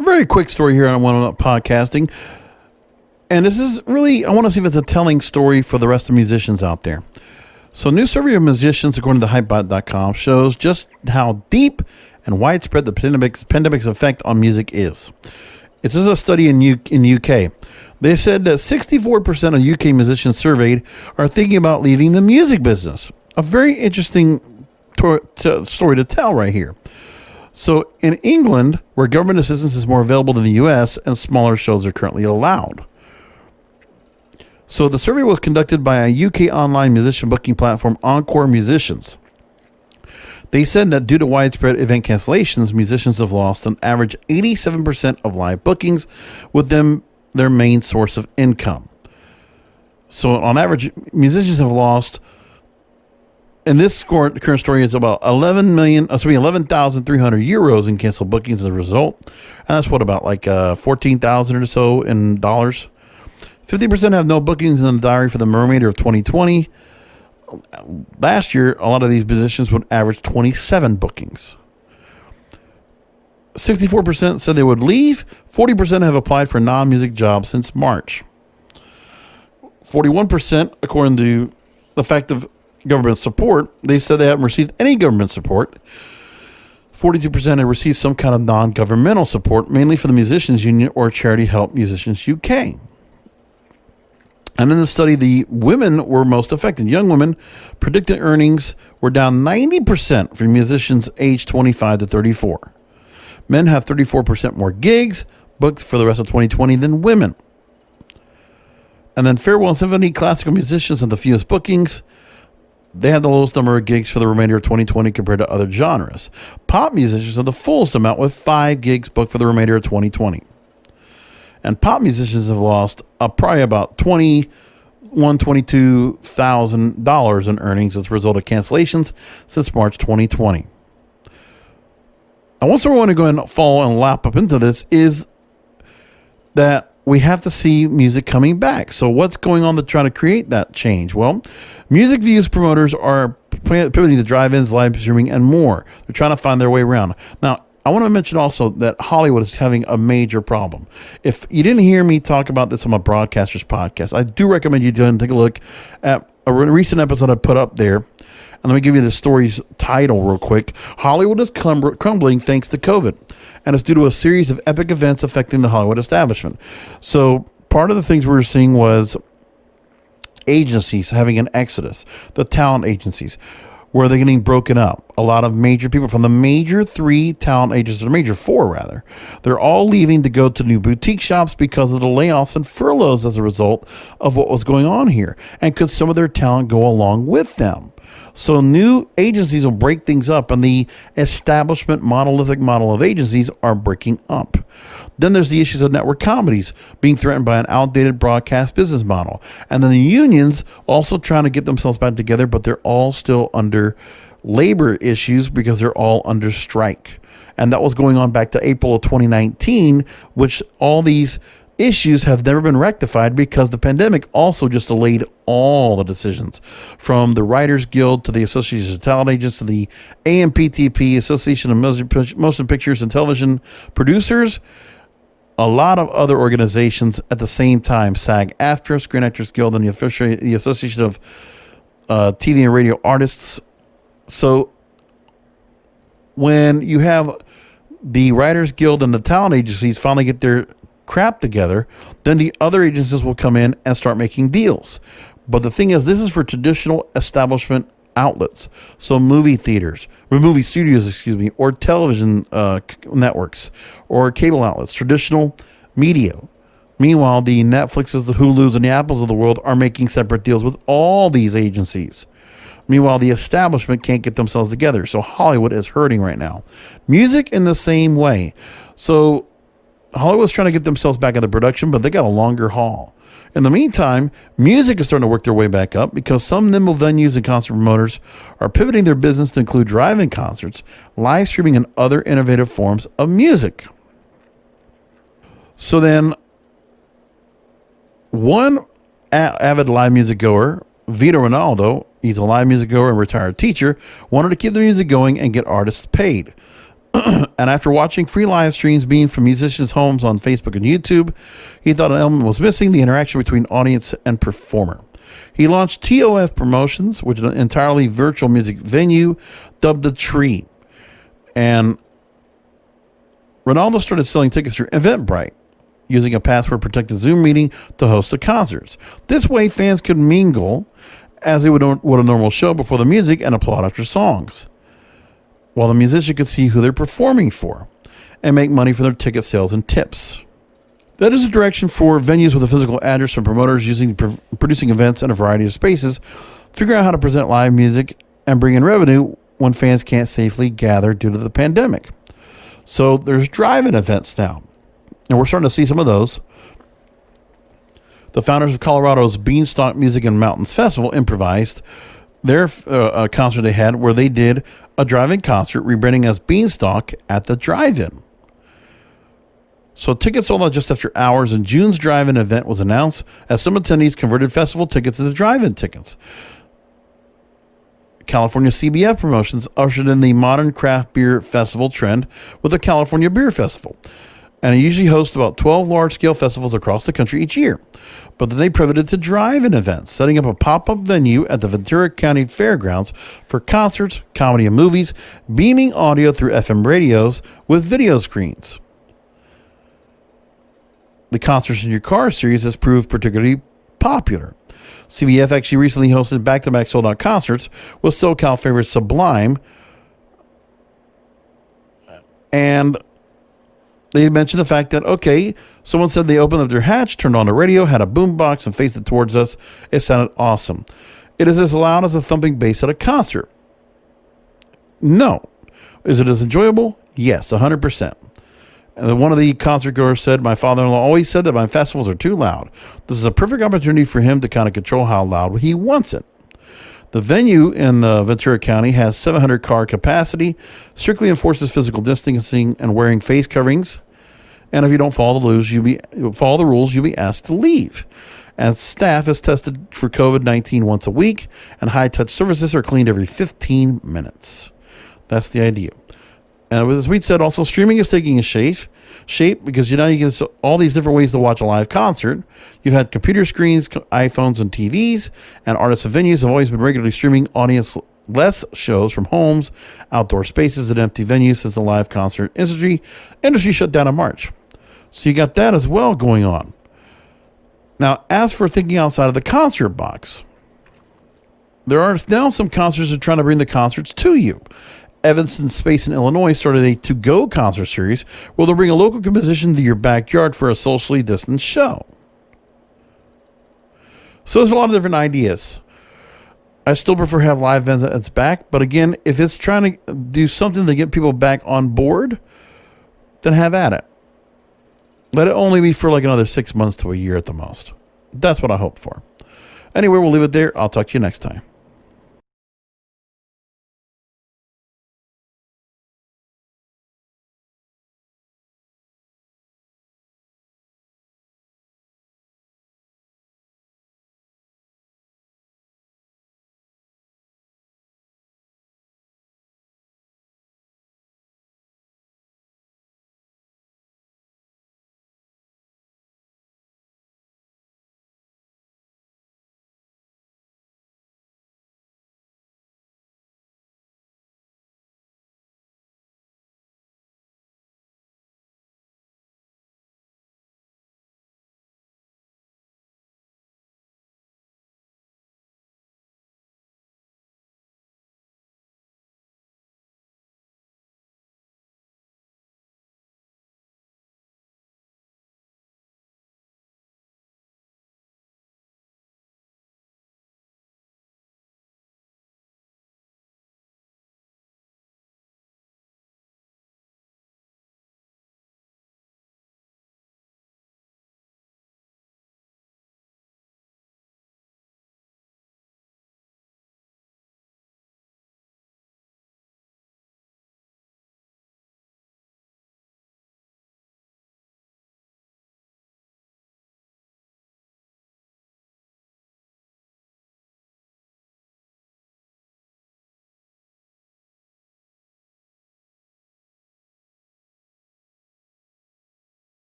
A very quick story here on One Up Podcasting. And this is really, I want to see if it's a telling story for the rest of musicians out there. So a new survey of musicians, according to Hypebot.com, shows just how deep and widespread the pandemic's effect on music is. This is a study in UK. They said that 64% of UK musicians surveyed are thinking about leaving the music business. A very interesting story to tell right here. So in England, where government assistance is more available than the US, and smaller shows are currently allowed. So the survey was conducted by a UK online musician booking platform, Encore Musicians. They said that due to widespread event cancellations, musicians have lost an average 87% of live bookings, with them their main source of income. So on average, musicians have lost, and this current story is about 11,300 euros in canceled bookings as a result. And that's what, about like 14,000 or so in dollars. 50% have no bookings in the diary for the remainder of 2020. Last year, a lot of these musicians would average 27 bookings. 64% said they would leave. 40% have applied for non-music jobs since March. 41%, according to the fact of government support, they said they haven't received any government support. 42% have received some kind of non-governmental support, mainly from the Musicians Union or charity Help Musicians UK. And in the study, the women were most affected. Young women predicted earnings were down 90% for musicians aged 25 to 34. Men have 34% more gigs booked for the rest of 2020 than women. And then Farewell Symphony classical musicians have the fewest bookings. They had the lowest number of gigs for the remainder of 2020 compared to other genres. Pop musicians have the fullest amount, with 5 gigs booked for the remainder of 2020. And pop musicians have lost probably about $22,000 in earnings as a result of cancellations since March 2020. And what's I want to go and fall and lap up into this is that we have to see music coming back. So what's going on to try to create that change? Well, music views promoters are pivoting to drive-ins, live streaming, and more. They're trying to find their way around. Now, I want to mention also that Hollywood is having a major problem. If you didn't hear me talk about this on my Broadcasters podcast, I do recommend you take a look at a recent episode I put up there. And let me give you the story's title real quick. Hollywood is crumbling thanks to COVID, and it's due to a series of epic events affecting the Hollywood establishment. So part of the things we were seeing was agencies having an exodus, the talent agencies, where they're getting broken up. A lot of major people from the major 3 talent agencies, or major 4 rather, they're all leaving to go to new boutique shops because of the layoffs and furloughs as a result of what was going on here. And could some of their talent go along with them? So new agencies will break things up, and the establishment monolithic model of agencies are breaking up. Then there's the issues of network comedies being threatened by an outdated broadcast business model. And then the unions also trying to get themselves back together, but they're all still under labor issues because they're all under strike. And that was going on back to April of 2019, which all these issues have never been rectified because the pandemic also just delayed all the decisions, from the Writers Guild to the Association of Talent Agents to the AMPTP, Association of Motion Pictures and Television Producers, a lot of other organizations at the same time, SAG-AFTRA, Screen Actors Guild, and the Association of TV and Radio Artists. So when you have the Writers Guild and the talent agencies finally get their crap together, then the other agencies will come in and start making deals. But the thing is, this is for traditional establishment outlets, so movie studios, or television networks, or cable outlets, traditional media. Meanwhile, the Netflixes, the Hulus, and the Apples of the world are making separate deals with all these agencies. Meanwhile, the establishment can't get themselves together, so Hollywood is hurting right now. Music in the same way. So Hollywood's trying to get themselves back into production, but they got a longer haul. In the meantime, music is starting to work their way back up because some nimble venues and concert promoters are pivoting their business to include drive-in concerts, live streaming, and other innovative forms of music. So then, one avid live music goer, Vito Ronaldo, he's a live music goer and retired teacher, wanted to keep the music going and get artists paid. And after watching free live streams beamed from musicians' homes on Facebook and YouTube, he thought an element was missing: the interaction between audience and performer. He launched TOF Promotions, which is an entirely virtual music venue dubbed The Tree. And Ronaldo started selling tickets through Eventbrite, using a password-protected Zoom meeting to host the concerts. This way, fans could mingle as they would a normal show before the music and applaud after songs, while the musician could see who they're performing for and make money for their ticket sales and tips. That is a direction for venues with a physical address and promoters producing events in a variety of spaces, figuring out how to present live music and bring in revenue when fans can't safely gather due to the pandemic. So there's drive-in events now, and we're starting to see some of those. The founders of Colorado's Beanstalk Music and Mountains Festival improvised their concert they had, where they did a drive-in concert rebranding as Beanstalk at the drive-in. So tickets sold out just after hours, and June's drive-in event was announced as some attendees converted festival tickets into drive-in tickets. California CBF Promotions ushered in the modern craft beer festival trend with the California Beer Festival, and it usually hosts about 12 large-scale festivals across the country each year. But then they pivoted to drive-in events, setting up a pop-up venue at the Ventura County Fairgrounds for concerts, comedy, and movies, beaming audio through FM radios with video screens. The Concerts in Your Car series has proved particularly popular. CBF actually recently hosted back-to-back sold-out concerts with SoCal favorite Sublime, and they mentioned the fact that, okay, someone said they opened up their hatch, turned on the radio, had a boombox, and faced it towards us. It sounded awesome. It is as loud as a thumping bass at a concert. No. Is it as enjoyable? Yes, 100%. And one of the concert goers said, my father-in-law always said that my festivals are too loud. This is a perfect opportunity for him to kind of control how loud he wants it. The venue in Ventura County has 700 car capacity, strictly enforces physical distancing and wearing face coverings. And if you don't follow the rules, you'll be asked to leave. And staff is tested for COVID-19 once a week, and high-touch surfaces are cleaned every 15 minutes. That's the idea. And as we said, also streaming is taking a shape because you get all these different ways to watch a live concert. You've had computer screens, iPhones, and TVs, and artists and venues have always been regularly streaming audience-less shows from homes, outdoor spaces, and empty venues since the live concert industry shut down in March. So you got that as well going on. Now, as for thinking outside of the concert box, there are now some concerts that are trying to bring the concerts to you. Evanston Space in Illinois started a to-go concert series where they'll bring a local musician to your backyard for a socially distanced show. So there's a lot of different ideas. I still prefer have live events at its back, but again, if it's trying to do something to get people back on board, then have at it. Let it only be for like another 6 months to a year at the most. That's what I hope for. Anyway, we'll leave it there. I'll talk to you next time.